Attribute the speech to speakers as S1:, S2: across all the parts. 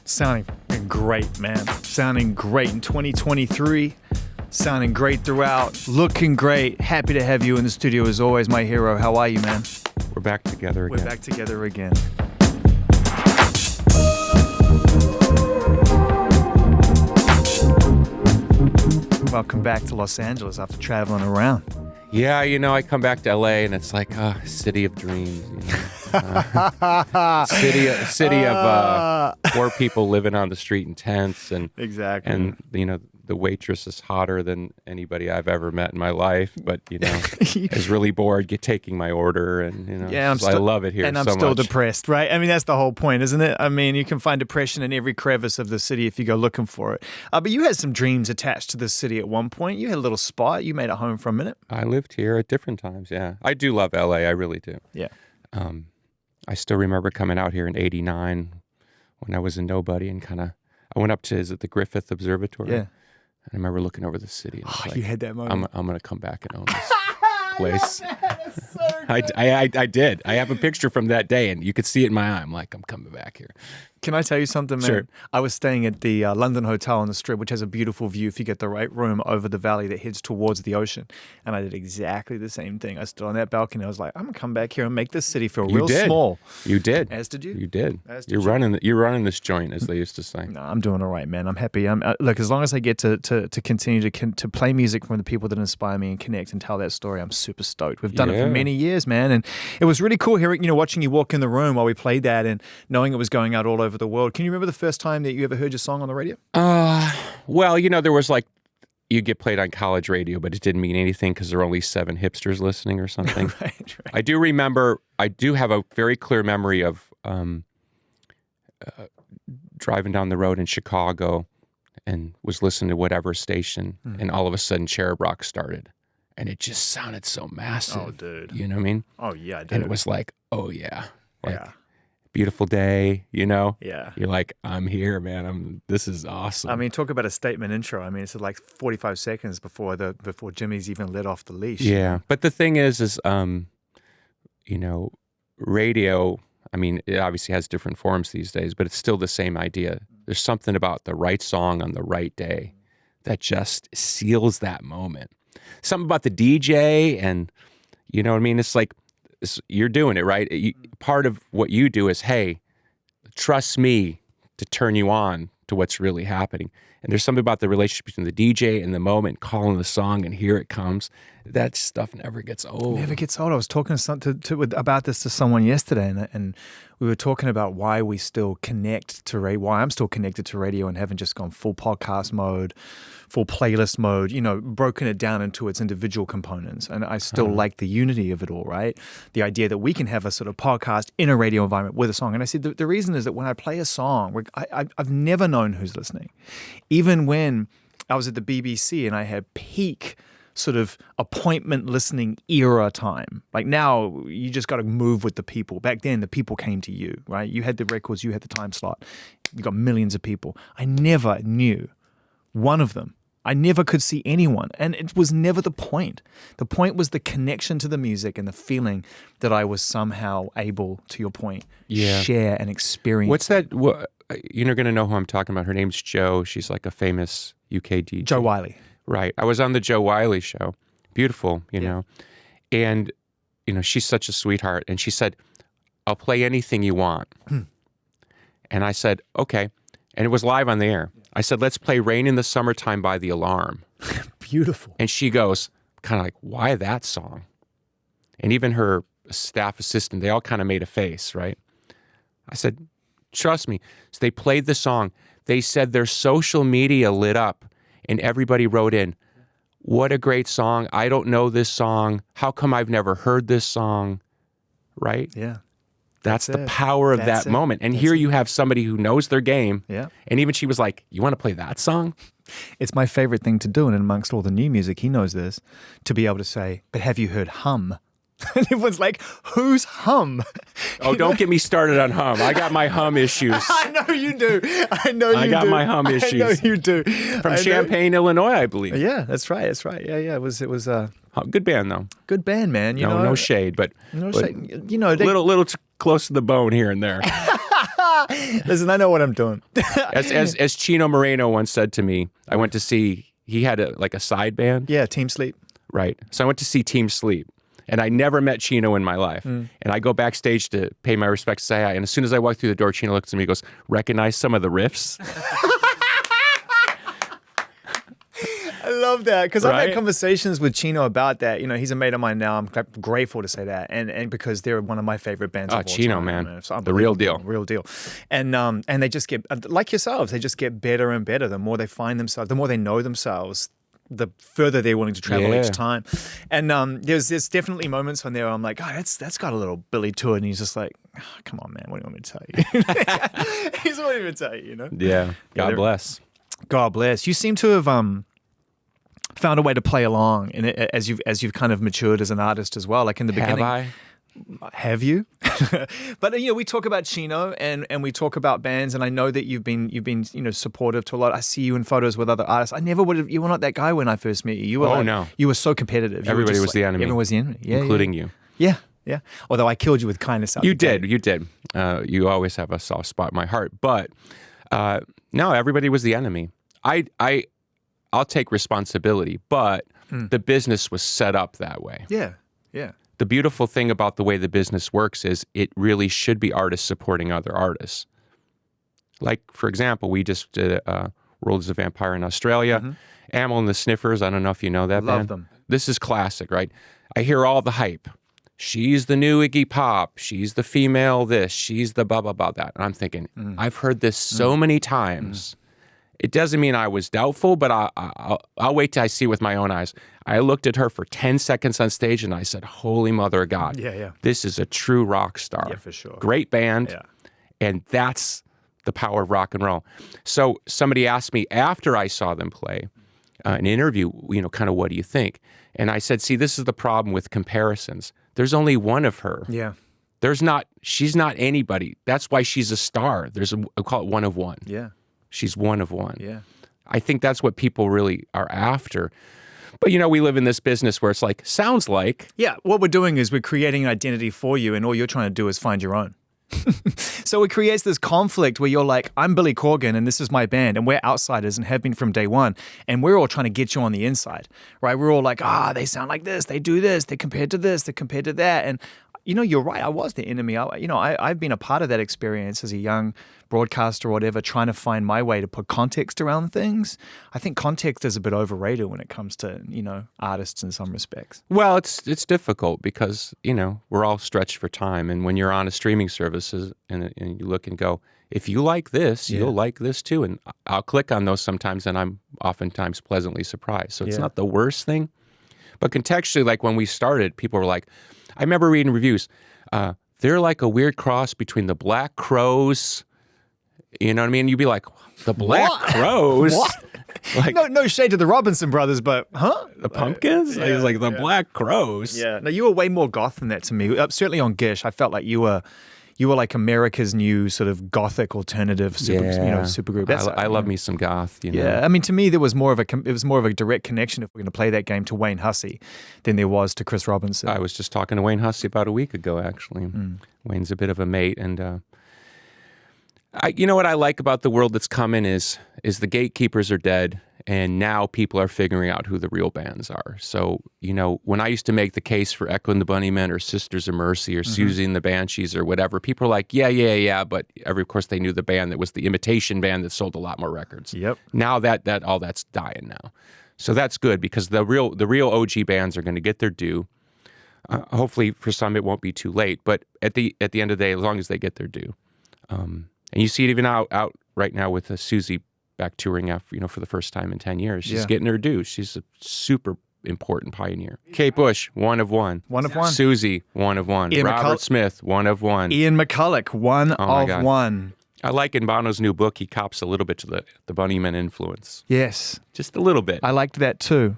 S1: Sounding great, man. Sounding great in 2023. Sounding great throughout. Looking great. Happy to have you in the studio as always, my hero. How are you, man?
S2: We're back together again.
S1: We're back together again. Welcome back to Los Angeles after traveling around.
S2: Yeah, you know, I come back to LA and it's like a city of dreams. You know? City of poor people living on the street in tents, and
S1: exactly.
S2: And you know, the waitress is hotter than anybody I've ever met in my life, but you know, is really bored taking my order, and you know,
S1: yeah,
S2: I love it here.
S1: And I'm
S2: so
S1: still
S2: much.
S1: depressed, right? I mean, that's the whole point, isn't it? I mean, you can find depression in every crevice of the city if you go looking for it. But you had some dreams attached to this city at one point. You had a little spot. You made it home for a minute.
S2: I lived here at different times. Yeah, I do love LA. I really do.
S1: Yeah.
S2: I still remember coming out here in '89 when I was a nobody, and I went up to, is it the Griffith Observatory?
S1: Yeah.
S2: I remember looking over the city. And I was like,
S1: you had that moment.
S2: I'm going to come back and own this place.
S1: Yeah, man, that's so good.
S2: I did. I have a picture from that day, and you could see it in my eye. I'm like, I'm coming back here.
S1: Can I tell you something, man?
S2: Sure.
S1: I was staying at the London Hotel on the Strip, which has a beautiful view if you get the right room over the valley that heads towards the ocean. And I did exactly the same thing. I stood on that balcony. I was like, I'm going to come back here and make this city feel real small.
S2: You did.
S1: As did you.
S2: You did.
S1: As did
S2: You're
S1: you.
S2: You're running this joint, as they used to say.
S1: No, I'm doing all right, man. I'm happy. Look, as long as I get to continue to play music from the people that inspire me and connect and tell that story, I'm super stoked. We've done it for many years, man. And it was really cool hearing, watching you walk in the room while we played that and knowing it was going out all over the world. Can you remember the first time that you ever heard your song on the radio?
S2: Well, there was you get played on college radio, but it didn't mean anything because there were only 7 hipsters listening or something.
S1: Right.
S2: I do have a very clear memory of driving down the road in Chicago and was listening to whatever station, and all of a sudden Cherub Rock started. And it just sounded so massive.
S1: Oh, dude.
S2: You know what I mean?
S1: Oh, yeah, dude.
S2: And it was like, oh, yeah.
S1: Yeah.
S2: Beautiful day,
S1: Yeah.
S2: You're like, I'm here, man. This is awesome.
S1: I mean, talk about a statement intro. I mean, it's like 45 seconds before Jimmy's even let off the leash.
S2: Yeah. But the thing is, radio, I mean, it obviously has different forms these days, but it's still the same idea. There's something about the right song on the right day that just seals that moment. Something about the DJ, and you know what I mean? It's like, you're doing it, right? Part of what you do is, hey, trust me to turn you on to what's really happening. And there's something about the relationship between the DJ and the moment, calling the song, and here it comes. That stuff never gets old.
S1: Never gets old. I was talking about this to someone yesterday, and we were talking about why we still connect to radio, why I'm still connected to radio and haven't just gone full podcast mode, full playlist mode, broken it down into its individual components. And I still like the unity of it all, right? The idea that we can have a sort of podcast in a radio environment with a song. And I said the reason is that when I play a song, I've never known who's listening. Even when I was at the BBC and I had peak sort of appointment listening era time. Like now, you just got to move with the people. Back then, the people came to you, right? You had the records, you had the time slot. You got millions of people. I never knew one of them. I never could see anyone. And it was never the point. The point was the connection to the music and the feeling that I was somehow able, to your point, share and experience.
S2: What's that? You're going to know who I'm talking about. Her name's Jo. She's like a famous UK DJ.
S1: Jo Wiley.
S2: Right. I was on the Jo Wiley show. Beautiful, you know. And, she's such a sweetheart. And she said, I'll play anything you want. And I said, okay. And it was live on the air. I said, let's play Rain in the Summertime by The Alarm.
S1: Beautiful.
S2: And she goes, kind of like, why that song? And even her staff assistant, they all kind of made a face, right? I said, trust me. So they played the song. They said their social media lit up and everybody wrote in, what a great song. I don't know this song. How come I've never heard this song? Right?
S1: Yeah.
S2: That's the power of that moment. And here you have somebody who knows their game.
S1: Yeah.
S2: And even she was like, you want to play that song?
S1: It's my favorite thing to do. And amongst all the new music, he knows this, to be able to say, but have you heard Hum? And everyone's like, who's Hum?
S2: Oh, don't get me started on Hum. I got my Hum issues.
S1: I know you do. I
S2: got my Hum issues.
S1: I know you do.
S2: From Champaign, Illinois, I believe.
S1: Yeah, that's right. Yeah. It was
S2: good band, though.
S1: Good band, man.
S2: No shade, but
S1: no shade.
S2: Little too close to the bone here and there.
S1: Listen, I know what I'm doing.
S2: As Chino Moreno once said to me, I went to see, he had a side band.
S1: Yeah, Team Sleep.
S2: Right. So I went to see Team Sleep. And I never met Chino in my life. And I go backstage to pay my respects, say hi. And as soon as I walk through the door, Chino looks at me and goes, recognize some of the riffs?
S1: I love that because I've
S2: Right?
S1: had conversations with Chino about that. You know, he's a mate of mine now. I'm grateful to say that, and because they're one of my favorite bands.
S2: Oh,
S1: of all
S2: Chino,
S1: time,
S2: man.
S1: It's
S2: The real deal.
S1: unbelievable, real deal. And they just get like yourselves. They just get better and better. The more they find themselves, the more they know themselves, the further they're willing to travel
S2: Yeah.
S1: each time. And there's definitely moments on there I'm like, oh, that's got a little Billy to it, and he's just like, oh, come on, man, what do you want me to tell you? He's what do you want me to tell you? You know?
S2: Yeah. God bless.
S1: God bless. You seem to have found a way to play along in it as you've kind of matured as an artist as well. Like in the beginning, have you? But you know, we talk about Chino and we talk about bands, and I know that you've been you know supportive to a lot. I see you in photos with other artists. I never would have. You were not that guy when I first met you. You were
S2: no.
S1: You were so competitive. You were
S2: Everybody
S1: just
S2: was the enemy.
S1: Everyone was the enemy,
S2: Including you.
S1: Yeah. Although I killed you with kindness. Out
S2: You
S1: the gate.
S2: did. You did. You always have a soft spot in my heart. But no, everybody was the enemy. I'll take responsibility, but the business was set up that way.
S1: Yeah.
S2: The beautiful thing about the way the business works is it really should be artists supporting other artists. Like, for example, we just did World is a Vampire in Australia. Amyl and the Sniffers, I don't know if you know that
S1: Love
S2: band.
S1: them.
S2: This is classic, right? I hear all the hype. She's the new Iggy Pop. She's the female this. She's the blah, blah, blah, that. And I'm thinking, I've heard this so many times. It doesn't mean I was doubtful, but I'll wait till I see with my own eyes. I looked at her for 10 seconds on stage and I said, holy mother of God.
S1: Yeah.
S2: This is a true rock star.
S1: Yeah, for sure.
S2: Great band.
S1: Yeah.
S2: And that's the power of rock and roll. So somebody asked me after I saw them play, an interview, you know, kind of what do you think? And I said, see, this is the problem with comparisons. There's only one of her.
S1: Yeah.
S2: She's not anybody. That's why she's a star. I call it one of one.
S1: Yeah.
S2: She's one of one.
S1: Yeah.
S2: I think that's what people really are after. But, you know, we live in this business where it's like, sounds like.
S1: Yeah, what we're doing is we're creating an identity for you, and all you're trying to do is find your own. So it creates this conflict where you're like, I'm Billy Corgan, and this is my band, and we're outsiders and have been from day one, and we're all trying to get you on the inside, right? We're all like, they sound like this, they do this, they're compared to this, they're compared to that, and you know, you're right. I was the enemy. I've been a part of that experience as a young broadcaster or whatever, trying to find my way to put context around things. I think context is a bit overrated when it comes to, you know, artists in some respects.
S2: Well, it's difficult because, you know, we're all stretched for time. And when you're on a streaming services and you look and go, if you like this, you'll like this too. And I'll click on those sometimes and I'm oftentimes pleasantly surprised. So it's not the worst thing. But contextually, like when we started, people were like, I remember reading reviews. They're like a weird cross between the Black Crowes. You know what I mean? You'd be like, the Black Crowes?
S1: What?
S2: Like,
S1: No shade to the Robinson brothers, but
S2: the Pumpkins? I was like, the Black Crowes?
S1: Yeah. No, you were way more goth than that to me. Certainly on Gish, I felt like you were like America's new sort of gothic alternative supergroup.
S2: I love me some goth. You know?
S1: Yeah, I mean, to me, it was more of a direct connection if we're going to play that game to Wayne Hussey than there was to Chris Robinson.
S2: I was just talking to Wayne Hussey about a week ago, actually. Wayne's a bit of a mate, and you know what I like about the world that's coming is the gatekeepers are dead, and now people are figuring out who the real bands are. So, you know, when I used to make the case for Echo and the Bunnymen or Sisters of Mercy or Susie and the Banshees or whatever, people are like, yeah, but of course they knew the band that was the imitation band that sold a lot more records.
S1: Yep.
S2: Now that all that's dying now. So that's good because the real OG bands are going to get their due. Hopefully for some it won't be too late, but at the end of the day, as long as they get their due. And you see it even out right now with Susie back touring after, you know, for the first time in 10 years. She's getting her due. She's a super important pioneer. Kate Bush, one of one.
S1: One of one.
S2: Susie, one of one. Robert Smith, one of one.
S1: Ian McCulloch, one of one.
S2: I like in Bono's new book, he cops a little bit to the Bunnymen influence.
S1: Yes.
S2: Just a little bit.
S1: I liked that too.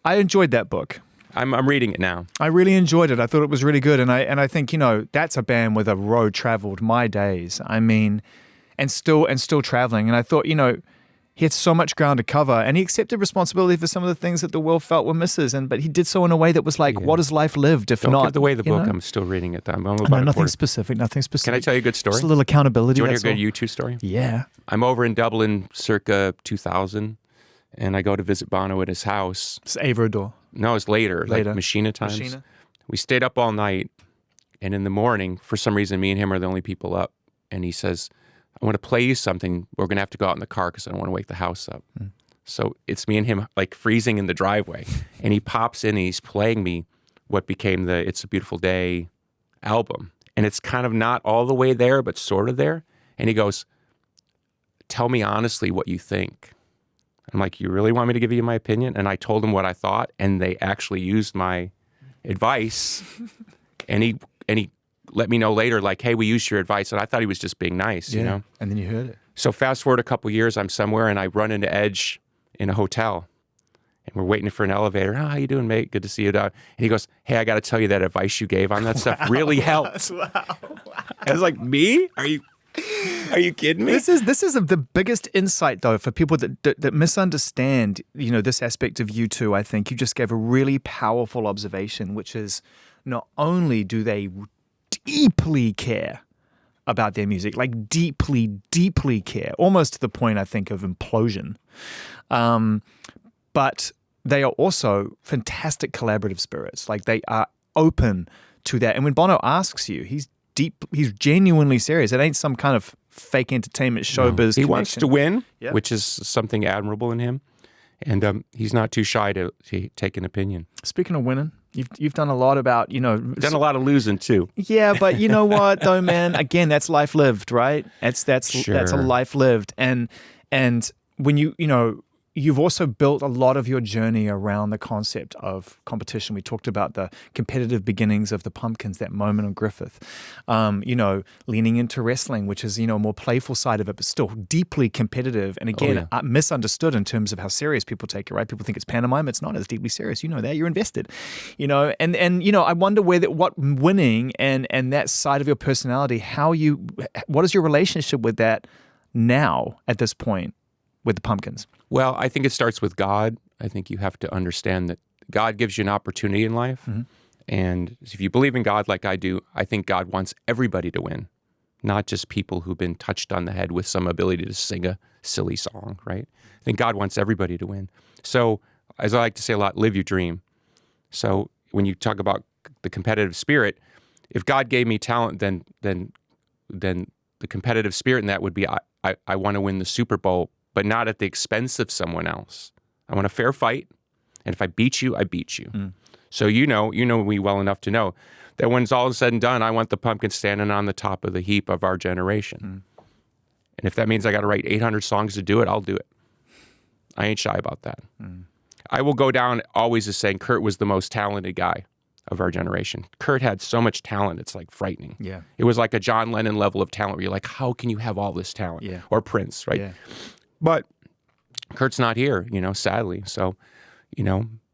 S1: I enjoyed that book.
S2: I'm reading it now.
S1: I really enjoyed it. I thought it was really good. And I think, you know, that's a band with a road traveled my days. I mean, and still traveling. And I thought, you know, He had so much ground to cover, and he accepted responsibility for some of the things that the world felt were misses. But he did so in a way that was like, what is life lived if
S2: Don't
S1: not?
S2: give away the book.
S1: know?
S2: I'm still reading it. I'm
S1: No,
S2: about
S1: nothing specific. Nothing specific.
S2: Can I tell you a good story?
S1: Just a little accountability.
S2: Do you want to hear a good U2 story?
S1: Yeah.
S2: I'm over in Dublin circa 2000, and I go to visit Bono at his house.
S1: It's Avrodor.
S2: No, it's later. Like Machina times.
S1: Machina.
S2: We stayed up all night, and in the morning, for some reason, me and him are the only people up. And he says, I want to play you something. We're going to have to go out in the car because I don't want to wake the house up. So it's me and him like freezing in the driveway. And he pops in and he's playing me what became the It's a Beautiful Day album. And it's kind of not all the way there, but sort of there. And he goes, tell me honestly what you think. I'm like, you really want me to give you my opinion? And I told him what I thought, and they actually used my advice. And he let me know later, like, hey, we used your advice. And I thought he was just being nice, you know?
S1: And then you heard it.
S2: So fast forward a couple years, I'm somewhere, and I run into Edge in a hotel. And we're waiting for an elevator. Oh, how you doing, mate? Good to see you, Doug. And he goes, hey, I got to tell you that advice you gave on that stuff really helped.
S1: Wow.
S2: I was like, me? Are you kidding me?
S1: This is the biggest insight, though, for people that misunderstand, this aspect of U2. I think you just gave a really powerful observation, which is not only do they deeply care about their music, like deeply, deeply care, almost to the point, I think, of implosion. But they are also fantastic collaborative spirits. Like they are open to that. And when Bono asks you, he's genuinely serious. It ain't some kind of fake entertainment showbiz.
S2: He wants to win,
S1: Yeah.
S2: which is something admirable in him. And he's not too shy to take an opinion.
S1: Speaking of winning, you've done a lot about,
S2: Done a lot of losing too.
S1: Yeah, but you know what though, man? Again, that's life lived, right? That's a life lived. And when you've also built a lot of your journey around the concept of competition. We talked about the competitive beginnings of the Pumpkins, that moment on Griffith. Leaning into wrestling, which is, a more playful side of it, but still deeply competitive. And again, misunderstood in terms of how serious people take it, right? People think it's pantomime. It's not. It's deeply serious. You know that. You're invested. And I wonder what winning and that side of your personality, what is your relationship with that now at this point with the Pumpkins?
S2: Well, I think it starts with God. I think you have to understand that God gives you an opportunity in life. Mm-hmm. And if you believe in God like I do, I think God wants everybody to win, not just people who've been touched on the head with some ability to sing a silly song, right? I think God wants everybody to win. So, as I like to say a lot, live your dream. So, when you talk about the competitive spirit, if God gave me talent, then the competitive spirit in that would be I want to win the Super Bowl, but not at the expense of someone else. I want a fair fight, and if I beat you, I beat you. Mm. So you know me well enough to know that when it's all said and done, I want the Pumpkins standing on the top of the heap of our generation. Mm. And if that means I got to write 800 songs to do it, I'll do it. I ain't shy about that. Mm. I will go down always as saying Kurt was the most talented guy of our generation. Kurt had so much talent, it's like frightening.
S1: Yeah.
S2: It was like a John Lennon level of talent where you're like, how can you have all this talent?
S1: Yeah.
S2: Or Prince, right? Yeah. But Kurt's not here, sadly. So,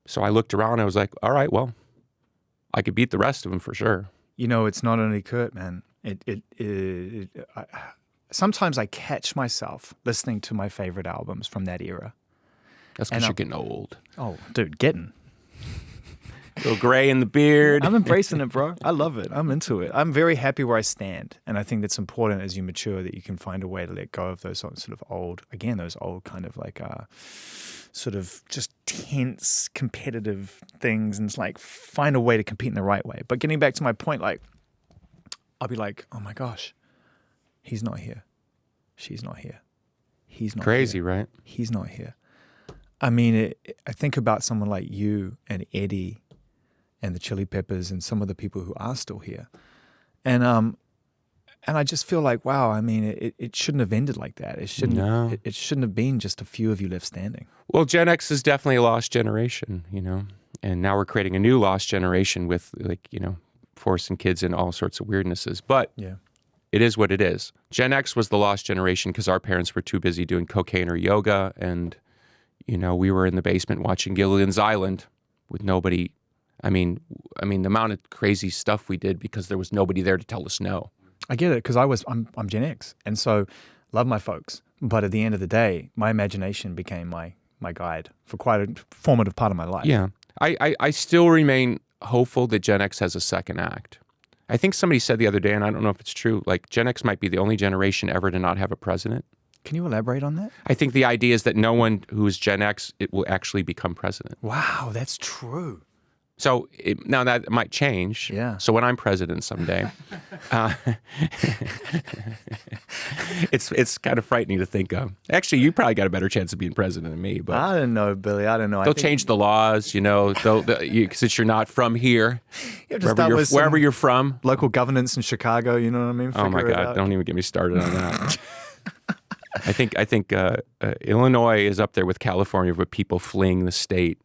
S2: so I looked around and I was like, all right, well, I could beat the rest of them for sure.
S1: It's not only Kurt, man. Sometimes I catch myself listening to my favorite albums from that era.
S2: That's because you're getting old.
S1: Oh, dude, getting.
S2: A little gray in the beard.
S1: I'm embracing it, bro. I love it. I'm into it. I'm very happy where I stand. And I think that's important as you mature that you can find a way to let go of those sort of old kind of like sort of just tense, competitive things and it's like find a way to compete in the right way. But getting back to my point, like I'll be like, oh my gosh, he's not here. She's not here. He's not
S2: crazy,
S1: here.
S2: Right?
S1: He's not here. I mean, I think about someone like you and Eddie and the Chili Peppers and some of the people who are still here. And I just feel like, wow, I mean, it shouldn't have ended like that. It shouldn't it shouldn't have been just a few of you left standing.
S2: Well, Gen X is definitely a lost generation, and now we're creating a new lost generation with forcing kids in all sorts of weirdnesses. But it is what it is. Gen X was the lost generation because our parents were too busy doing cocaine or yoga and we were in the basement watching Gilligan's Island with nobody. I mean, the amount of crazy stuff we did because there was nobody there to tell us no.
S1: I get it because I'm Gen X, and so love my folks, But at the end of the day, my imagination became my guide for quite a formative part of my life.
S2: Yeah. I still remain hopeful that Gen X has a second act. I think somebody said the other day, and I don't know if it's true, like Gen X might be the only generation ever to not have a president.
S1: Can you elaborate on that?
S2: I think the idea is that no one who is Gen X it will actually become president.
S1: Wow, that's true.
S2: So now that might change.
S1: Yeah.
S2: So when I'm president someday, it's kind of frightening to think of. Actually, you probably got a better chance of being president than me. But
S1: I don't know, Billy. I don't know.
S2: they'll change the laws, since you're not from here,
S1: you have to start with
S2: wherever you're from.
S1: Local governance in Chicago, you know what I mean?
S2: Oh my
S1: Figure it
S2: God!
S1: out.
S2: Don't even get me started on that. I think Illinois is up there with California with people fleeing the state.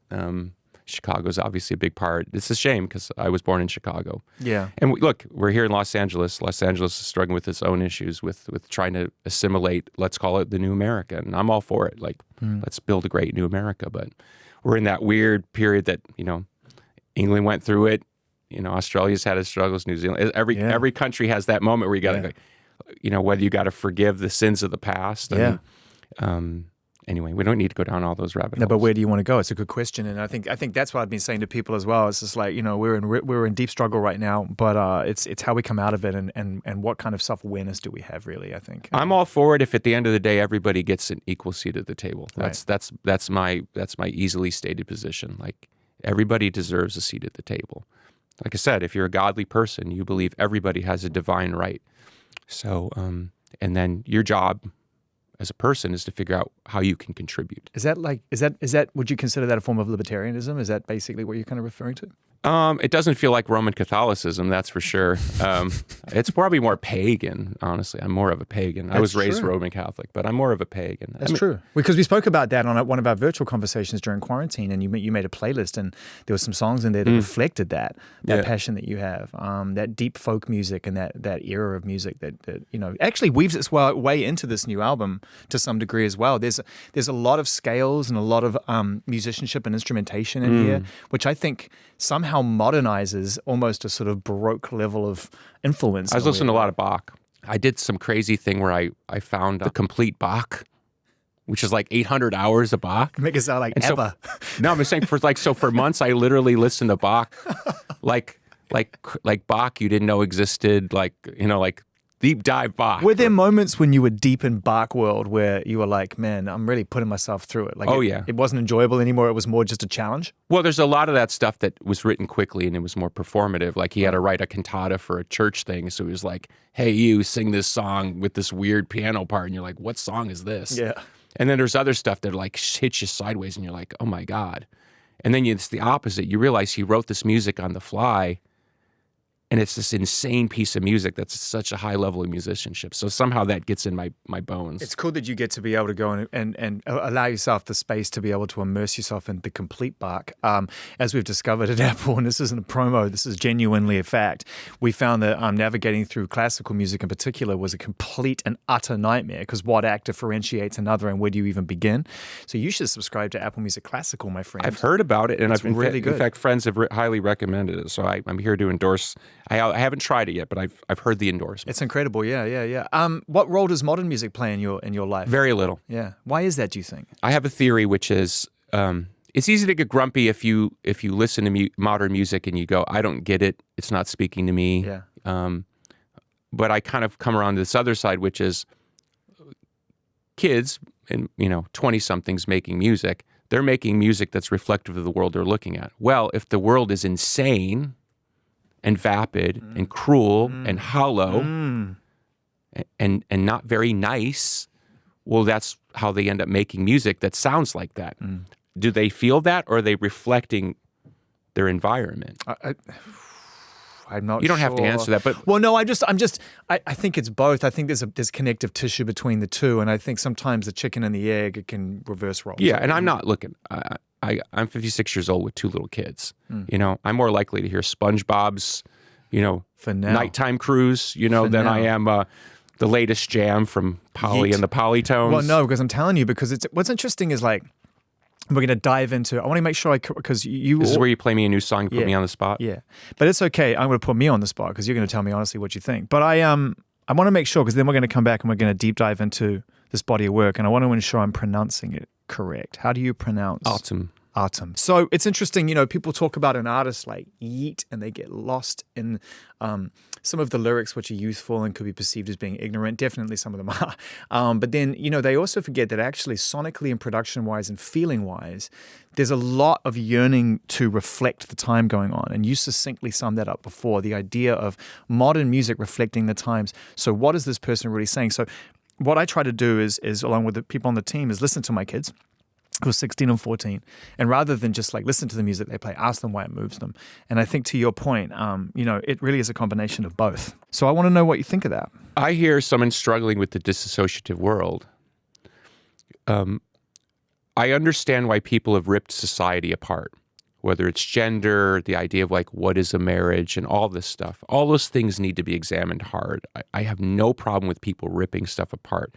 S2: Chicago's obviously a big part. It's a shame because I was born in Chicago.
S1: Yeah.
S2: And look, we're here in Los Angeles. Los Angeles is struggling with its own issues with trying to assimilate, let's call it the new America. And I'm all for it. Like, let's build a great new America. But we're in that weird period that, England went through it. Australia's had its struggles. New Zealand. Every country has that moment where you got to, whether you got to forgive the sins of the past.
S1: Yeah.
S2: Anyway, we don't need to go down all those rabbit holes.
S1: No, but where do you want to go? It's a good question, and I think that's what I've been saying to people as well. It's just like we're in deep struggle right now, but it's how we come out of it, and what kind of self awareness do we have really? I think
S2: I'm all for it if at the end of the day everybody gets an equal seat at the table. That's my easily stated position. Like everybody deserves a seat at the table. Like I said, if you're a godly person, you believe everybody has a divine right. So, and then your job as a person is to figure out how you can contribute.
S1: Is that would you consider that a form of libertarianism? Is that basically what you're kind of referring to?
S2: It doesn't feel like Roman Catholicism, that's for sure. It's probably more pagan, honestly. I'm more of a pagan. I was raised Roman Catholic, but I'm more of a pagan.
S1: That's true. Because we spoke about that on one of our virtual conversations during quarantine, and you made a playlist, and there were some songs in there that reflected that passion that you have, that deep folk music and that era of music that actually weaves its way into this new album to some degree as well. There's a lot of scales and a lot of musicianship and instrumentation in here, which I think somehow modernizes almost a sort of Baroque level of influence.
S2: I was listening to a lot of Bach. I did some crazy thing where I found the complete Bach, which is like 800 hours of Bach.
S1: Make it sound like
S2: and
S1: Eva.
S2: No, I'm just saying for months I literally listened to Bach, like Bach you didn't know existed, like deep dive Bach.
S1: Were there moments when you were deep in Bach world where you were like, man, I'm really putting myself through it? Like, it wasn't enjoyable anymore. It was more just a challenge?
S2: Well, there's a lot of that stuff that was written quickly and it was more performative. Like he had to write a cantata for a church thing. So he was like, hey, you sing this song with this weird piano part. And you're like, what song is this?
S1: Yeah.
S2: And then there's other stuff that like hits you sideways and you're like, oh my God. And then it's the opposite. You realize he wrote this music on the fly. And it's this insane piece of music that's such a high level of musicianship. So somehow that gets in my bones.
S1: It's cool that you get to be able to go and allow yourself the space to be able to immerse yourself in the complete Bach. As we've discovered at Apple, and this isn't a promo, this is genuinely a fact, we found that navigating through classical music in particular was a complete and utter nightmare because what act differentiates another and where do you even begin? So you should subscribe to Apple Music Classical, my friend.
S2: I've heard about it, and
S1: it's really good.
S2: In fact, friends have highly recommended it. So I'm here to endorse. I haven't tried it yet, but I've heard the endorsement.
S1: It's incredible, yeah. What role does modern music play in your life?
S2: Very little.
S1: Yeah. Why is that, do you think?
S2: I have a theory, which is it's easy to get grumpy if you listen to modern music and you go, I don't get it. It's not speaking to me.
S1: Yeah.
S2: But I kind of come around to this other side, which is kids and 20-somethings making music. They're making music that's reflective of the world they're looking at. Well, if the world is insane and vapid and cruel and hollow and not very nice, well, that's how they end up making music that sounds like that. Do they feel that, or are they reflecting their environment?
S1: I'm not.
S2: You don't have to answer that, but
S1: well, no. I think it's both. I think there's connective tissue between the two, and I think sometimes the chicken and the egg, it can reverse roles.
S2: Yeah, and I'm not looking. I'm 56 years old with 2 little kids. I'm more likely to hear SpongeBob's,
S1: For now.
S2: nighttime cruise, than I am the latest jam from Polly and the Polytones.
S1: Well, no, because I'm telling you, because what's interesting is like, we're going to dive into, I want to make sure because you...
S2: This is where you play me a new song, put me on the spot.
S1: Yeah, but it's okay. I'm going to put me on the spot because you're going to tell me honestly what you think. But I want to make sure, because then we're going to come back and we're going to deep dive into body of work, and I want to ensure I'm pronouncing it correct. How do you pronounce?
S2: ATUM.
S1: ATUM. So it's interesting, you know, people talk about an artist like Yeet and they get lost in some of the lyrics which are youthful and could be perceived as being ignorant. Definitely some of them are. But then, you know, they also forget that actually sonically and production-wise and feeling-wise, there's a lot of yearning to reflect the time going on. And you succinctly summed that up before, the idea of modern music reflecting the times. So what is this person really saying? So what I try to do is along with the people on the team, is listen to my kids who are 16 and 14. And rather than just like listen to the music they play, ask them why it moves them. And I think to your point, you know, it really is a combination of both. So I want to know what you think of that.
S2: I hear someone struggling with the disassociative world. I understand why people have ripped society apart, whether it's gender, the idea of like what is a marriage and all this stuff. All those things need to be examined hard. I have no problem with people ripping stuff apart.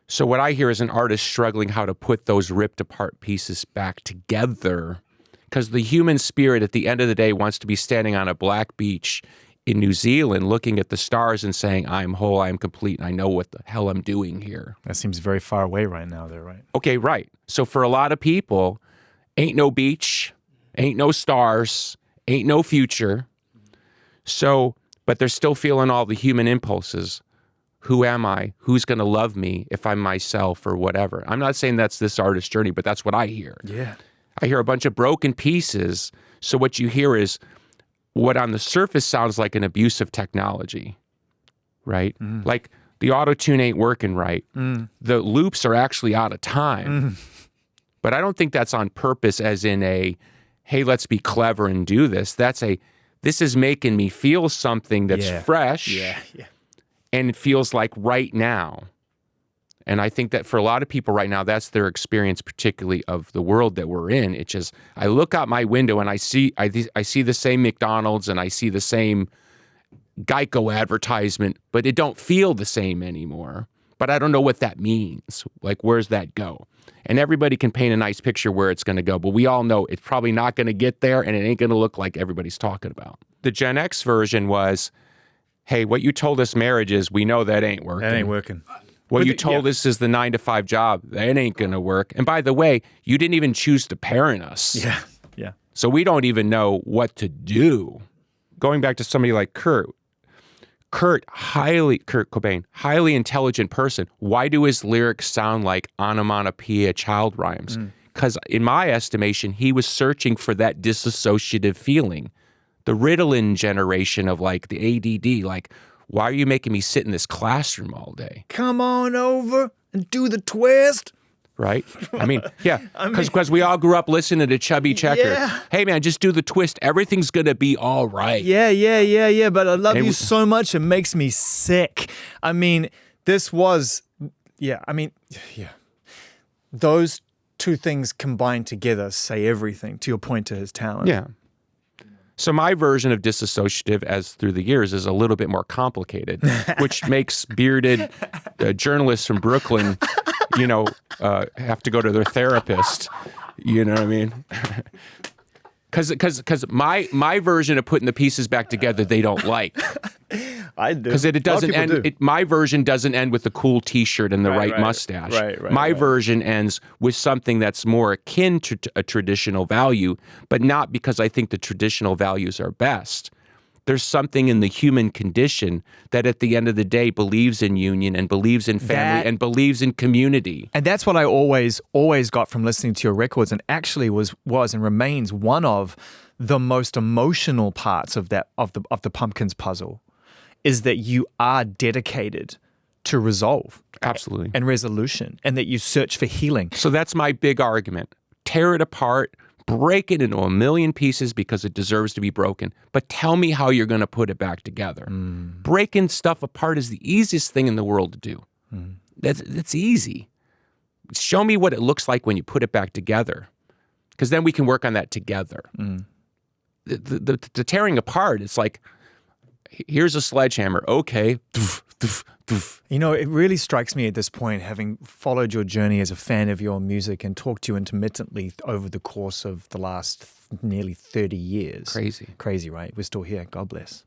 S2: So what I hear is an artist struggling how to put those ripped apart pieces back together, because the human spirit at the end of the day wants to be standing on a black beach in New Zealand looking at the stars and saying, I'm whole, I'm complete, and I know what the hell I'm doing here.
S1: That seems very far away right now there, right?
S2: Okay, right. So for a lot of people, ain't no beach, ain't no stars, ain't no future. So, but they're still feeling all the human impulses. Who am I? Who's going to love me if I'm myself or whatever? I'm not saying that's this artist's journey, but that's what I hear.
S1: Yeah.
S2: I hear a bunch of broken pieces. So what you hear is what on the surface sounds like an abuse of technology, right? Like the auto-tune ain't working right. The loops are actually out of time. But I don't think that's on purpose as in a, hey, let's be clever and do this. That's a, this is making me feel something that's fresh.
S1: Yeah.
S2: And it feels like right now. And I think that for a lot of people right now, that's their experience, particularly of the world that we're in. It's just, I look out my window and I see the same McDonald's and I see the same Geico advertisement, but it don't feel the same anymore. But I don't know what that means. Like, where's that go? And everybody can paint a nice picture where it's going to go, but we all know it's probably not going to get there and it ain't going to look like everybody's talking about. The Gen X version was, hey, what you told us marriage is, we know that ain't working.
S1: That ain't working.
S2: What you told us is the 9-to-5 job, that ain't going to work. And by the way, you didn't even choose to parent us.
S1: Yeah.
S2: So we don't even know what to do. Going back to somebody like Kurt Cobain, highly intelligent person. Why do his lyrics sound like onomatopoeia child rhymes? Because in my estimation, he was searching for that dissociative feeling. The Ritalin generation of like the ADD, like, why are you making me sit in this classroom all day?
S1: Come on over and do the twist.
S2: Right? I mean, yeah, because we all grew up listening to Chubby Checker.
S1: Yeah.
S2: Hey, man, just do the twist. Everything's going to be all right.
S1: Yeah. But I love you so much, it makes me sick. I mean, this was, those two things combined together say everything, to your point, to his talent.
S2: Yeah. So my version of disassociative, as through the years, is a little bit more complicated, which makes bearded journalists from Brooklyn, have to go to their therapist. You know what I mean? Because my version of putting the pieces back together, they don't like.
S1: I do.
S2: Because it doesn't end. My version doesn't end with a cool T-shirt and the right mustache. My version ends with something that's more akin to a traditional value, but not because I think the traditional values are best. There's something in the human condition that at the end of the day believes in union and believes in family and believes in community.
S1: And that's what I always got from listening to your records, and actually was and remains one of the most emotional parts of the Pumpkins puzzle, is that you are dedicated to resolve.
S2: Absolutely.
S1: And resolution, and that you search for healing.
S2: So that's my big argument. Tear it apart, break it into a million pieces because it deserves to be broken, but tell me how you're going to put it back together. Breaking stuff apart is the easiest thing in the world to do. That's easy. Show me what it looks like when you put it back together, because then we can work on that together. The tearing apart, it's like, here's a sledgehammer. Okay.
S1: You know, it really strikes me at this point, having followed your journey as a fan of your music and talked to you intermittently over the course of the last nearly 30 years.
S2: Crazy.
S1: Crazy, right? We're still here. God bless.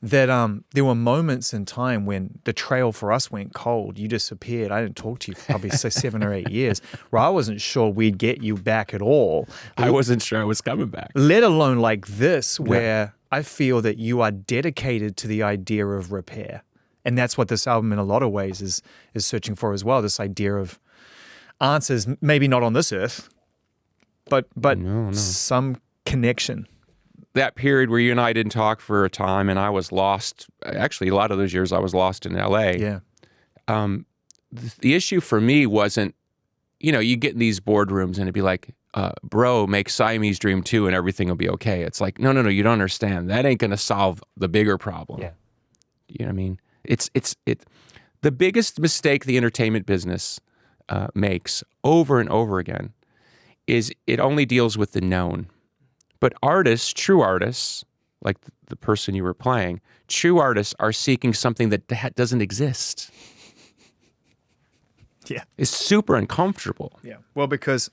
S1: that there were moments in time when the trail for us went cold. You disappeared. I didn't talk to you for probably 7 or 8 years, where I wasn't sure we'd get you back at all.
S2: I wasn't sure I was coming back.
S1: Let alone like this, where I feel that you are dedicated to the idea of repair. And that's what this album in a lot of ways is searching for as well, this idea of answers, maybe not on this earth, but some connection.
S2: That period where you and I didn't talk for a time and I was lost, actually a lot of those years I was lost in LA.
S1: Yeah.
S2: The issue for me wasn't, you get in these boardrooms and it'd be like, bro, make Siamese Dream 2 and everything will be okay. It's like, no, you don't understand. That ain't going to solve the bigger problem.
S1: Yeah.
S2: You know what I mean? It's the biggest mistake the entertainment business makes over and over again is it only deals with the known. But artists, true artists, like the person you were playing, true artists are seeking something that doesn't exist.
S1: Yeah.
S2: It's super uncomfortable.
S1: Yeah. Well, because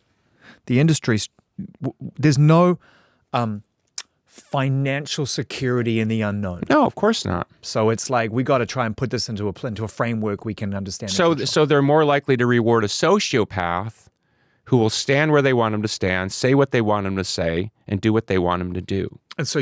S1: the industry's, there's no financial security in the unknown.
S2: No, of course not.
S1: So it's like, we got to try and put this into a framework we can understand.
S2: So they're more likely to reward a sociopath who will stand where they want them to stand, say what they want them to say, and do what they want them to do.
S1: And so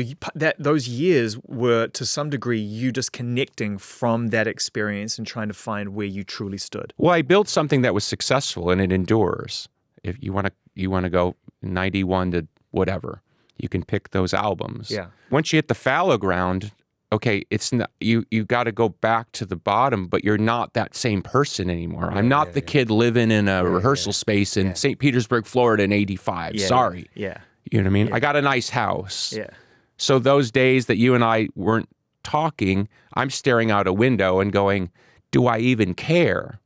S1: those years were, to some degree, you just connecting from that experience and trying to find where you truly stood.
S2: Well, I built something that was successful and it endures. If you want to go 91 to whatever, you can pick those albums.
S1: Yeah.
S2: Once you hit the fallow ground, okay, it's not, you got to go back to the bottom, but you're not that same person anymore. I'm not the kid living in a rehearsal space in St. Petersburg, Florida in 85. Sorry.
S1: Yeah.
S2: You know what I mean? I got a nice house.
S1: Yeah.
S2: So those days that you and I weren't talking, I'm staring out a window and going, do I even care?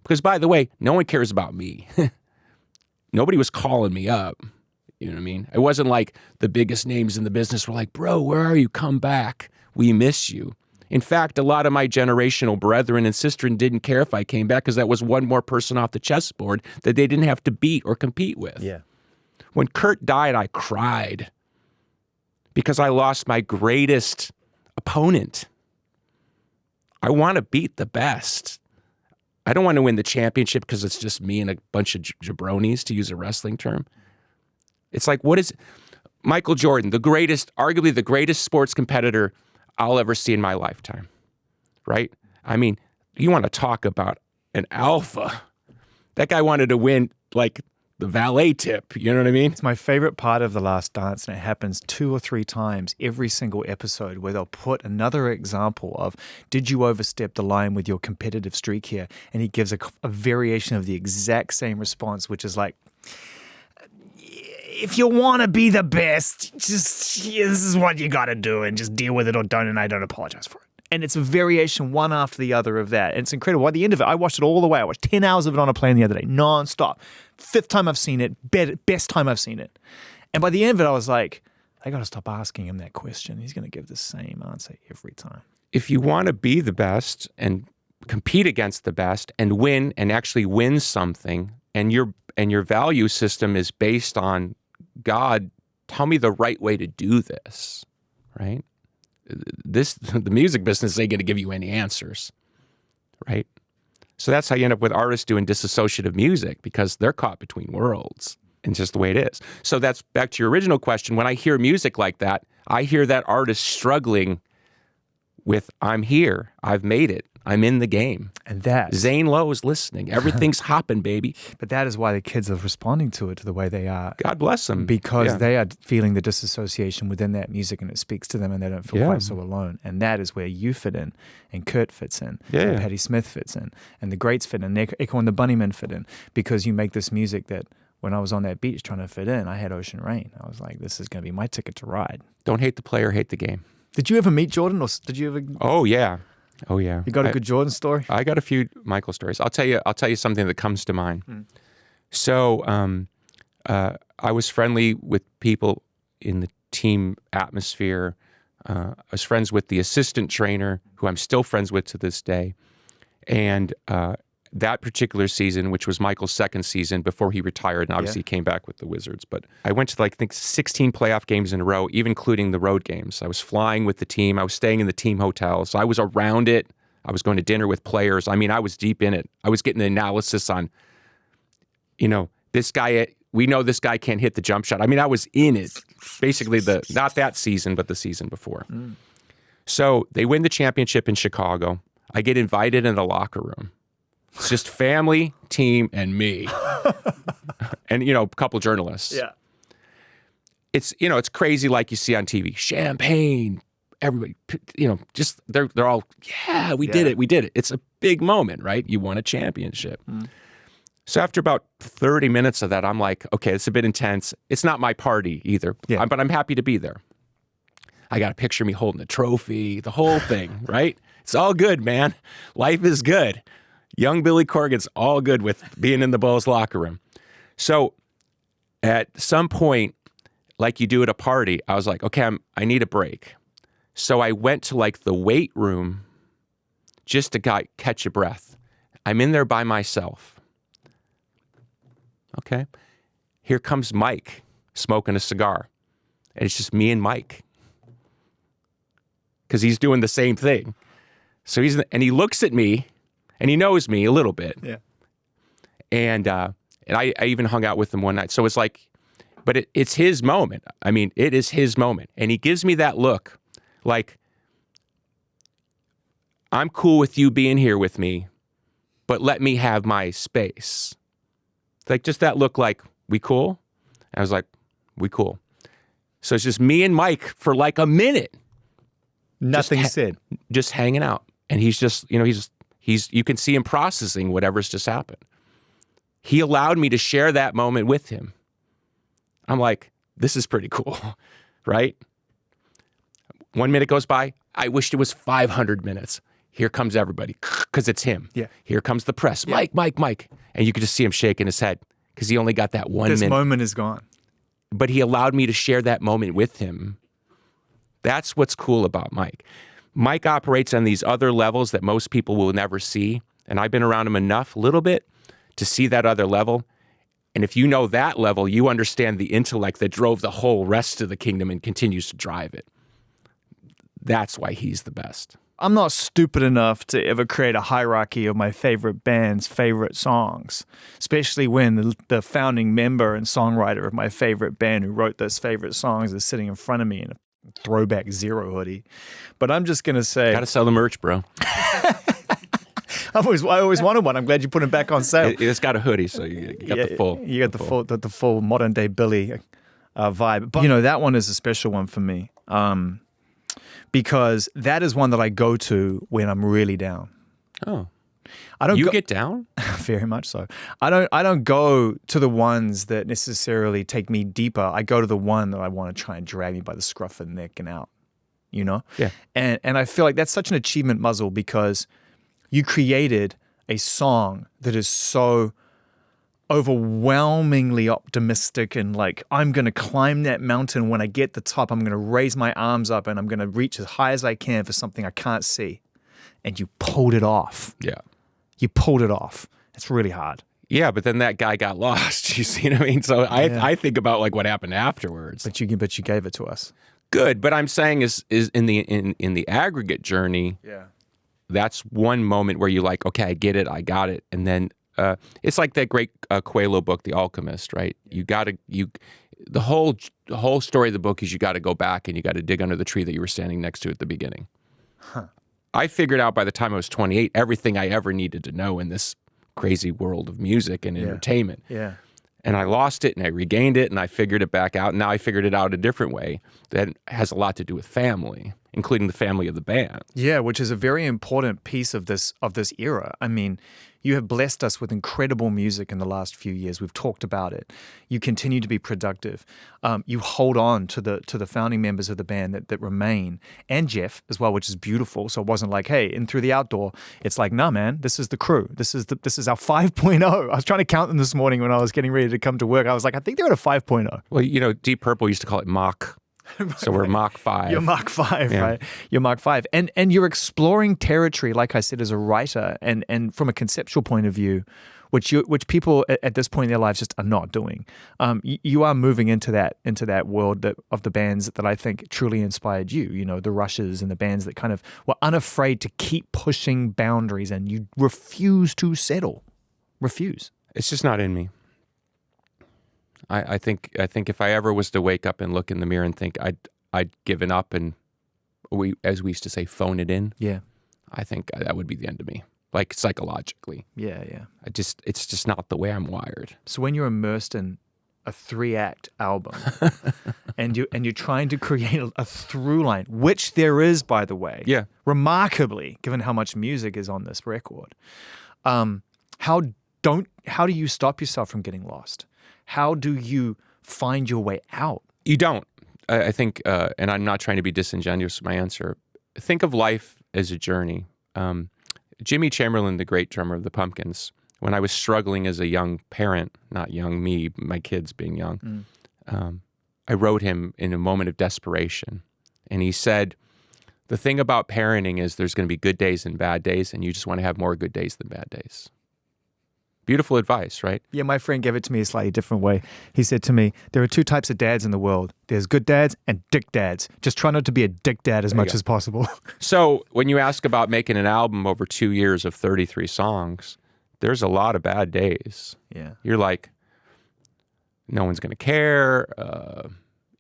S2: Because by the way, no one cares about me. Nobody was calling me up. You know what I mean? It wasn't like the biggest names in the business were like, bro, where are you? Come back. We miss you. In fact, a lot of my generational brethren and sistren didn't care if I came back because that was one more person off the chessboard that they didn't have to beat or compete with.
S1: Yeah.
S2: When Kurt died, I cried because I lost my greatest opponent. I want to beat the best. I don't want to win the championship because it's just me and a bunch of jabronis, to use a wrestling term. It's like, what is Michael Jordan, arguably the greatest sports competitor I'll ever see in my lifetime, right? I mean, you want to talk about an alpha. That guy wanted to win like the valet tip, you know what I mean?
S1: It's my favorite part of The Last Dance, and it happens 2 or 3 times every single episode where they'll put another example of, did you overstep the line with your competitive streak here? And he gives a variation of the exact same response, which is like, if you want to be the best, this is what you got to do, and just deal with it or don't, and I don't apologize for it. And it's a variation one after the other of that. And it's incredible. At the end of it, I watched it all the way. I watched 10 hours of it on a plane the other day, nonstop. 5th time I've seen it, best time I've seen it. And by the end of it, I was like, I got to stop asking him that question. He's going to give the same answer every time.
S2: If you want to be the best and compete against the best and win and actually win something, and your value system is based on God, tell me the right way to do this, right? The music business ain't going to give you any answers, right? So that's how you end up with artists doing disassociative music, because they're caught between worlds, and just the way it is. So that's back to your original question. When I hear music like that, I hear that artist struggling with, I'm here, I've made it, I'm in the game.
S1: And that
S2: Zane Lowe is listening. Everything's hopping, baby.
S1: But that is why the kids are responding to it the way they are.
S2: God bless them.
S1: Because they are feeling the disassociation within that music, and it speaks to them, and they don't feel quite so alone. And that is where you fit in, and Kurt fits in, and Patti Smith fits in, and the greats fit in, and Echo and the Bunnymen fit in, because you make this music that, when I was on that beach trying to fit in, I had Ocean Rain. I was like, this is going to be my ticket to ride.
S2: Don't hate the player, hate the game.
S1: Did you ever meet Jordan, or did you ever?
S2: Oh, yeah. Oh, yeah.
S1: You got a good Jordan story?
S2: I got a few Michael stories. I'll tell you something that comes to mind. So I was friendly with people in the team atmosphere. I was friends with the assistant trainer, who I'm still friends with to this day. And that particular season, which was Michael's second season before he retired, and obviously he came back with the Wizards. But I went to, like, I think 16 playoff games in a row, even including the road games. I was flying with the team. I was staying in the team hotel. So I was around it. I was going to dinner with players. I mean, I was deep in it. I was getting the analysis on, this guy, we know this guy can't hit the jump shot. I mean, I was in it. Basically, not that season, but the season before. So they win the championship in Chicago. I get invited in the locker room. It's just family, team, and me. And, a couple journalists.
S1: Yeah.
S2: It's crazy like you see on TV. Champagne, everybody, just they're all, we did it. It's a big moment, right? You won a championship. So after about 30 minutes of that, I'm like, okay, it's a bit intense. It's not my party either, but I'm happy to be there. I got a picture of me holding a trophy, the whole thing, right? It's all good, man. Life is good. Young Billy Corgan's all good with being in the Bulls locker room. So at some point, like you do at a party, I was like, okay, I need a break. So I went to, like, the weight room just to catch a breath. I'm in there by myself. Okay. Here comes Mike smoking a cigar. And it's just me and Mike. Because he's doing the same thing. So he looks at me, and he knows me a little bit.
S1: Yeah.
S2: And I even hung out with him one night. So it's like, but it's his moment. I mean, it is his moment. And he gives me that look like, I'm cool with you being here with me, but let me have my space. Like, just that look like, we cool? And I was like, we cool. So it's just me and Mike for like a minute.
S1: Nothing said.
S2: Just hanging out. And he's just, you can see him processing whatever's just happened. He allowed me to share that moment with him. I'm like, this is pretty cool, right? 1 minute goes by. I wished it was 500 minutes. Here comes everybody, because it's him.
S1: Yeah.
S2: Here comes the press. Yeah. Mike. And you could just see him shaking his head because he only got that 1 minute.
S1: This moment is gone.
S2: But he allowed me to share that moment with him. That's what's cool about Mike. Mike operates on these other levels that most people will never see. And I've been around him enough, a little bit, to see that other level. And if you know that level, you understand the intellect that drove the whole rest of the kingdom and continues to drive it. That's why he's the best.
S1: I'm not stupid enough to ever create a hierarchy of my favorite band's favorite songs, especially when the founding member and songwriter of my favorite band who wrote those favorite songs is sitting in front of me in a throwback Zero hoodie. But I'm just going to say...
S2: Got to sell the merch, bro.
S1: I always wanted one. I'm glad you put it back on sale.
S2: It's got a hoodie, so you got the full.
S1: You got the full modern day Billy vibe. But that one is a special one for me. Because that is one that I go to when I'm really down.
S2: Oh,
S1: I don't.
S2: You get down?
S1: Very much so. I don't go to the ones that necessarily take me deeper. I go to the one that I want to try and drag me by the scruff of the neck and out.
S2: Yeah.
S1: And I feel like that's such an achievement, Muzzle, because you created a song that is so overwhelmingly optimistic and like, I'm going to climb that mountain. When I get the top, I'm going to raise my arms up and I'm going to reach as high as I can for something I can't see. And you pulled it off.
S2: Yeah.
S1: You pulled it off. It's really hard.
S2: Yeah, but then that guy got lost. You see what I mean? So I think about like what happened afterwards.
S1: But you gave it to us.
S2: Good, but I'm saying is in the aggregate journey.
S1: Yeah.
S2: That's one moment where you're like, okay, I get it, I got it, and then it's like that great Coelho book, The Alchemist, right? The whole story of the book is you got to go back and you got to dig under the tree that you were standing next to at the beginning.
S1: Huh.
S2: I figured out by the time I was 28 everything I ever needed to know in this crazy world of music and entertainment.
S1: Yeah.
S2: And I lost it and I regained it and I figured it back out. And now I figured it out a different way that has a lot to do with family, including the family of the band.
S1: Yeah, which is a very important piece of this era. I mean, you have blessed us with incredible music in the last few years. We've talked about it. You continue to be productive. You hold on to the founding members of the band that remain, and Jeff as well, which is beautiful. So it wasn't like, hey, in Through the Outdoor, it's like, nah, man, this is the crew. This is our 5.0. I was trying to count them this morning when I was getting ready to come to work. I was like, I think they're at a 5.0.
S2: Well, Deep Purple used to call it Mach So we're Mach 5.
S1: You're Mach 5,
S2: Yeah.
S1: right? You're Mach 5. And you're exploring territory, like I said, as a writer and from a conceptual point of view, which people at this point in their lives just are not doing. You are moving into that world of the bands that I think truly inspired you. You know, the Rushes and the bands that kind of were unafraid to keep pushing boundaries, and you refuse to settle. Refuse.
S2: It's just not in me. I think if I ever was to wake up and look in the mirror and think I'd given up and as we used to say, phone it in.
S1: Yeah.
S2: I think that would be the end of me. Like psychologically.
S1: Yeah.
S2: It's just not the way I'm wired.
S1: So when you're immersed in a 3-act album and you're trying to create a through line, which there is, by the way,
S2: Yeah.
S1: remarkably, given how much music is on this record, how do you stop yourself from getting lost? How do you find your way out?
S2: You don't. I think, and I'm not trying to be disingenuous with my answer. Think of life as a journey. Jimmy Chamberlain, the great drummer of the Pumpkins, when I was struggling as a young parent, not young me, my kids being young, I wrote him in a moment of desperation. And he said, the thing about parenting is there's going to be good days and bad days, and you just want to have more good days than bad days. Beautiful advice, right?
S1: Yeah, my friend gave it to me a slightly different way. He said to me, there are 2 types of dads in the world. There's good dads and dick dads. Just try not to be a dick dad as much as possible.
S2: So when you ask about making an album over 2 years of 33 songs, there's a lot of bad days.
S1: Yeah.
S2: You're like, no one's going to care.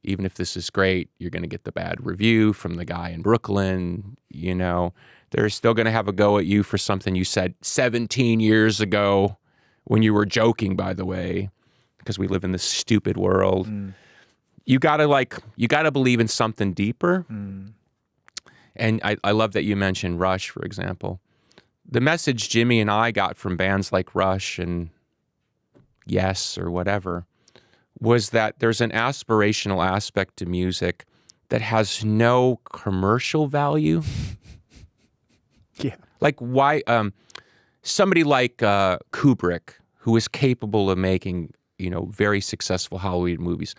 S2: Even if this is great, you're going to get the bad review from the guy in Brooklyn. You know, they're still going to have a go at you for something you said 17 years ago. When you were joking, by the way, because we live in this stupid world, you gotta believe in something deeper. And I love that you mentioned Rush, for example. The message Jimmy and I got from bands like Rush and Yes or whatever was that there's an aspirational aspect to music that has no commercial value.
S1: Yeah.
S2: Like why? Somebody like Kubrick, who is capable of making, very successful Hollywood movies,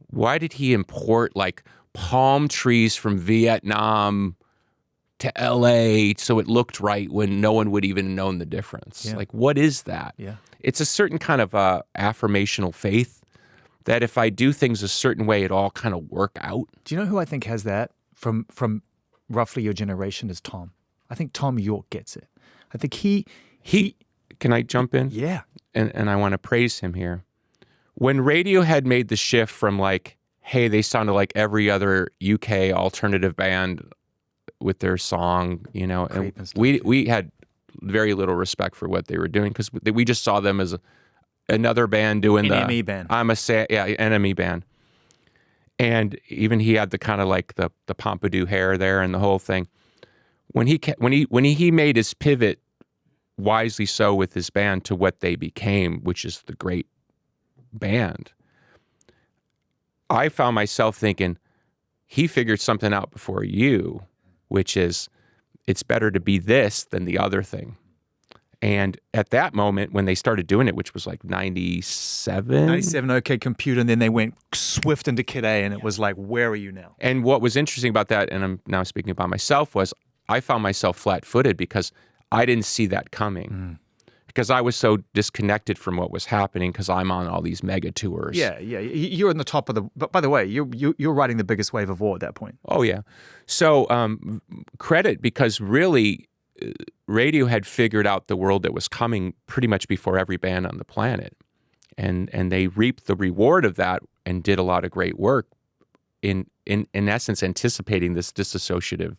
S2: why did he import like palm trees from Vietnam to LA so it looked right when no one would even have known the difference?
S1: Yeah.
S2: Like, what is that?
S1: Yeah.
S2: It's a certain kind of affirmational faith that if I do things a certain way, it all kind of work out.
S1: Do you know who I think has that from roughly your generation is Tom. I think Tom York gets it. I think he
S2: Can I jump in?
S1: yeah.
S2: And I want to praise him here. When Radiohead made the shift from like, hey, they sounded like every other UK alternative band with their song, and we had very little respect for what they were doing because we just saw them as another band doing
S1: NME band.
S2: NME band. And even he had the kind of like the pompadour hair there and the whole thing. When he made his pivot, wisely so, with his band to what they became, which is the great band, I found myself thinking, he figured something out before you, which is it's better to be this than the other thing. And at that moment, when they started doing it, which was like 97?
S1: 97, OK Computer, and then they went swift into Kid A, and it was like, where are you now?
S2: And what was interesting about that, and I'm now speaking about myself, was I found myself flat-footed because I didn't see that coming. Because I was so disconnected from what was happening because I'm on all these mega tours.
S1: Yeah. You're in the top of the. But by the way, you're riding the biggest wave of all at that point.
S2: Oh yeah. So credit, because really, Radiohead figured out the world that was coming pretty much before every band on the planet, and they reaped the reward of that and did a lot of great work in essence anticipating this disassociative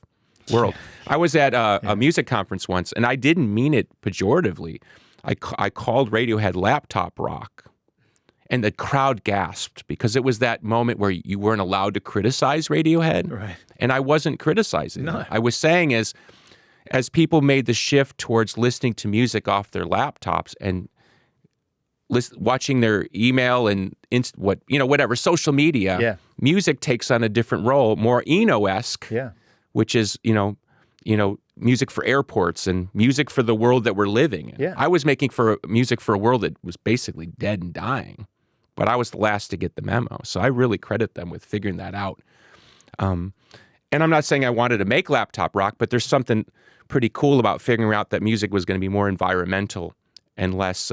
S2: world. I was at a music conference once, and I didn't mean it pejoratively. I called Radiohead laptop rock, and the crowd gasped because it was that moment where you weren't allowed to criticize Radiohead,
S1: Right.
S2: and I wasn't criticizing
S1: No.
S2: it. I was saying as people made the shift towards listening to music off their laptops and watching their email and whatever social media,
S1: Yeah.
S2: music takes on a different role, more Eno-esque.
S1: Yeah.
S2: Which is, music for airports and music for the world that we're living in.
S1: Yeah.
S2: I was making music for a world that was basically dead and dying, but I was the last to get the memo. So I really credit them with figuring that out. And I'm not saying I wanted to make laptop rock, but there's something pretty cool about figuring out that music was going to be more environmental and less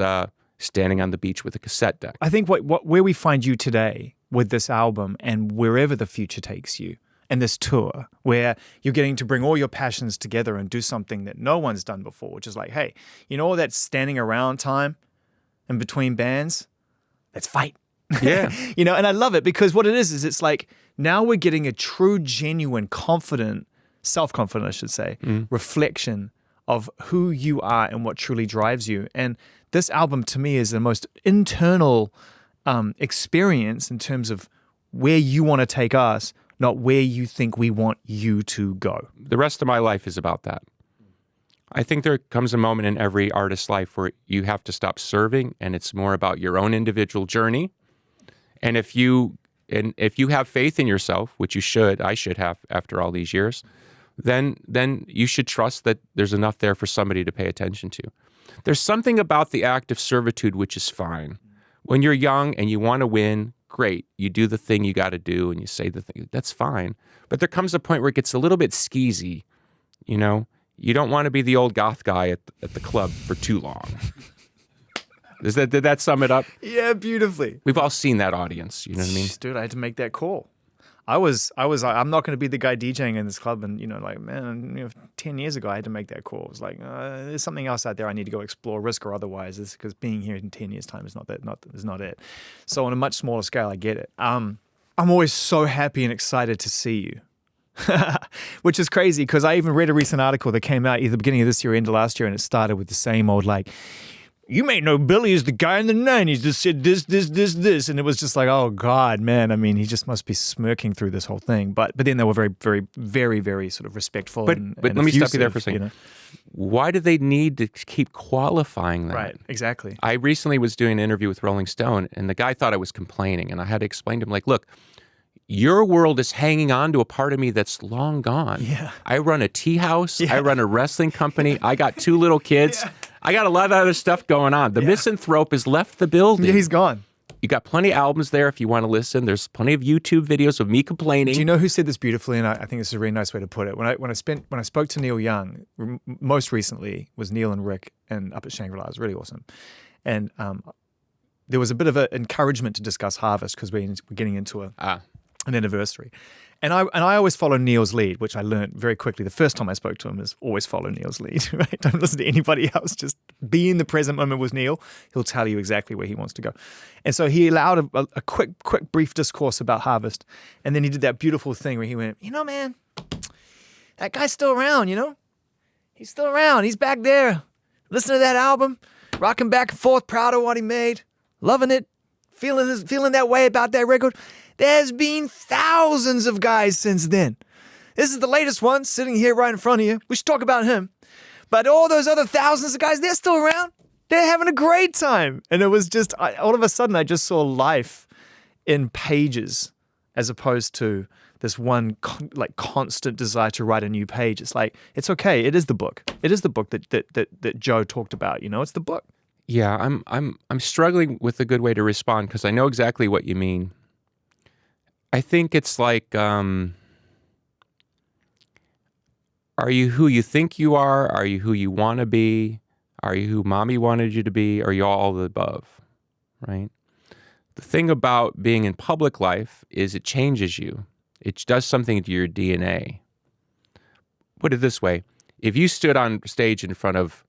S2: standing on the beach with a cassette deck.
S1: I think where we find you today with this album and wherever the future takes you and this tour, where you're getting to bring all your passions together and do something that no one's done before, which is like, hey, you know all that standing around time in between bands? Let's fight.
S2: Yeah.
S1: You know, and I love it because what it is it's like now we're getting a true, genuine, confident, self-confident, I should say, reflection of who you are and what truly drives you. And this album to me is the most internal experience in terms of where you want to take us, not where you think we want you to go.
S2: The rest of my life is about that. I think there comes a moment in every artist's life where you have to stop serving and it's more about your own individual journey. And if you have faith in yourself, which I should have after all these years, then you should trust that there's enough there for somebody to pay attention to. There's something about the act of servitude which is fine. When you're young and you want to win, great. You do the thing you got to do and you say the thing. That's fine. But there comes a point where it gets a little bit skeezy. You know, you don't want to be the old goth guy at the club for too long. Did that sum it up?
S1: Yeah, beautifully.
S2: We've all seen that audience. You know what I mean?
S1: Dude, I had to make that call. I'm not going to be the guy DJing in this club. And, 10 years ago, I had to make that call. It was like, there's something else out there I need to go explore, risk or otherwise, because being here in 10 years' time is not it. So on a much smaller scale, I get it. I'm always so happy and excited to see you, which is crazy because I even read a recent article that came out either beginning of this year or end of last year, and it started with the same old like, you may know Billy is the guy in the 90s that said this. And it was just like, oh, God, man. I mean, he just must be smirking through this whole thing. But then they were very, very, very, very sort of respectful.
S2: But let me stop you there for a second.
S1: You know?
S2: Why do they need to keep qualifying that?
S1: Right, exactly.
S2: I recently was doing an interview with Rolling Stone, and the guy thought I was complaining. And I had to explain to him, like, look, your world is hanging on to a part of me that's long gone.
S1: Yeah.
S2: I run a tea house. Yeah. I run a wrestling company. I got 2 little kids. Yeah. I got a lot of other stuff going on. The misanthrope has left the building.
S1: Yeah, he's gone.
S2: You got plenty of albums there if you want to listen. There's plenty of YouTube videos of me complaining.
S1: Do you know who said this beautifully? And I think this is a really nice way to put it. When I spoke to Neil Young, most recently was Neil and Rick and up at Shangri-La. It was really awesome. And there was a bit of an encouragement to discuss Harvest because we're getting into an anniversary. And I always follow Neil's lead, which I learned very quickly. The first time I spoke to him is always follow Neil's lead, right? Don't listen to anybody else. Just be in the present moment with Neil. He'll tell you exactly where he wants to go. And so he allowed a quick, brief discourse about Harvest. And then he did that beautiful thing where he went, man, that guy's still around, He's still around. He's back there. Listen to that album, rocking back and forth, proud of what he made, loving it, feeling that way about that record. There's been thousands of guys since then. This is the latest one sitting here right in front of you. We should talk about him. But all those other thousands of guys, they're still around. They're having a great time. And it was just, all of a sudden, I just saw life in pages as opposed to this one constant desire to write a new page. It's like, it's okay. It is the book. It is the book that Joe talked about. It's the book.
S2: Yeah, I'm struggling with a good way to respond because I know exactly what you mean. I think it's like, are you who you think you are? Are you who you want to be? Are you who mommy wanted you to be? Are you all of the above, right? The thing about being in public life is it changes you. It does something to your DNA. Put it this way. If you stood on stage in front of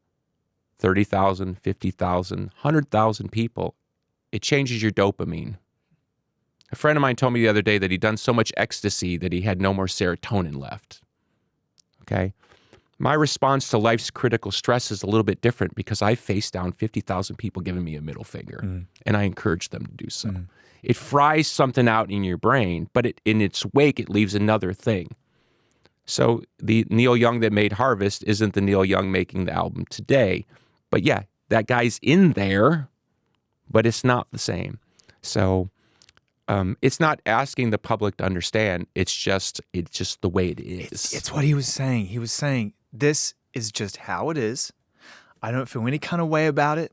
S2: 30,000, 50,000, 100,000 people, it changes your dopamine. A friend of mine told me the other day that he'd done so much ecstasy that he had no more serotonin left. Okay? My response to life's critical stress is a little bit different because I faced down 50,000 people giving me a middle finger, and I encourage them to do so. It fries something out in your brain, but in its wake, it leaves another thing. So the Neil Young that made Harvest isn't the Neil Young making the album today. But yeah, that guy's in there, but it's not the same. So it's not asking the public to understand. It's just the way it is.
S1: It's what he was saying. He was saying, this is just how it is. I don't feel any kind of way about it.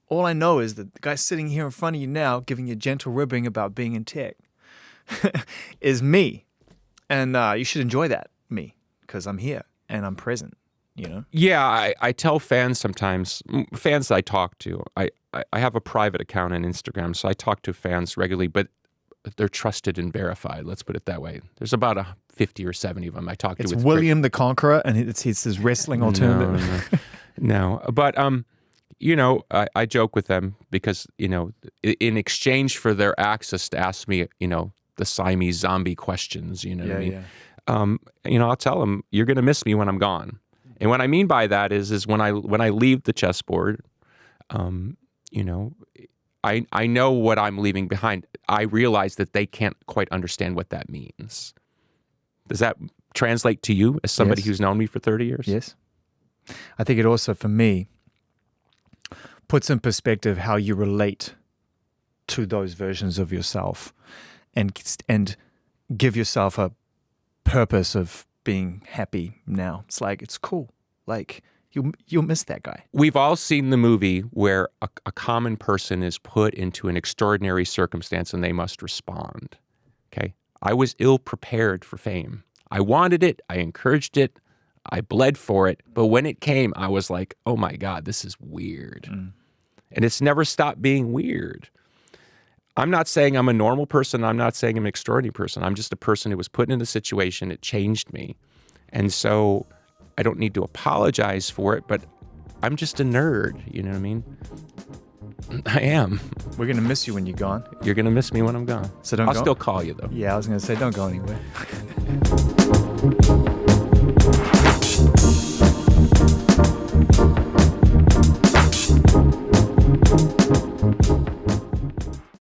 S1: All I know is that the guy sitting here in front of you now, giving you gentle ribbing about being in tech, is me. And you should enjoy that, me, because I'm here and I'm present, you know?
S2: Yeah, I tell fans sometimes, fans that I talk to, I have a private account on Instagram, so I talk to fans regularly, but they're trusted and verified, let's put it that way. There's about 50 or 70 of them I talk to.
S1: It's William the Conqueror, and it's his wrestling alternative.
S2: No. But, you know, I joke with them because, you know, in exchange for their access to ask me, you know, the Siamese zombie questions, you know what I mean? Yeah. You know, I'll tell them, you're going to miss me when I'm gone. And what I mean by that is when I leave the chessboard, you know, I know what I'm leaving behind. I realize that they can't quite understand what that means. Does that translate to you as somebody who's known me for 30 years?
S1: Yes. I think it also, for me, puts in perspective how you relate to those versions of yourself and give yourself a purpose of being happy now. It's like, it's cool. Like, you'll miss that guy.
S2: We've all seen the movie where a common person is put into an extraordinary circumstance and they must respond. Okay? I was ill prepared for fame. I wanted it. I encouraged it. I bled for it. But when it came, I was like, oh my God, this is weird. And it's never stopped being weird. I'm not saying I'm a normal person. I'm not saying I'm an extraordinary person. I'm just a person who was put in a situation. It changed me. And so I don't need to apologize for it, but I'm just a nerd. You know what I mean? I am.
S1: We're going to miss you when you're gone.
S2: You're going to miss me when I'm gone.
S1: So I'll
S2: still call you, though.
S1: Yeah, I was going to say, don't go anywhere.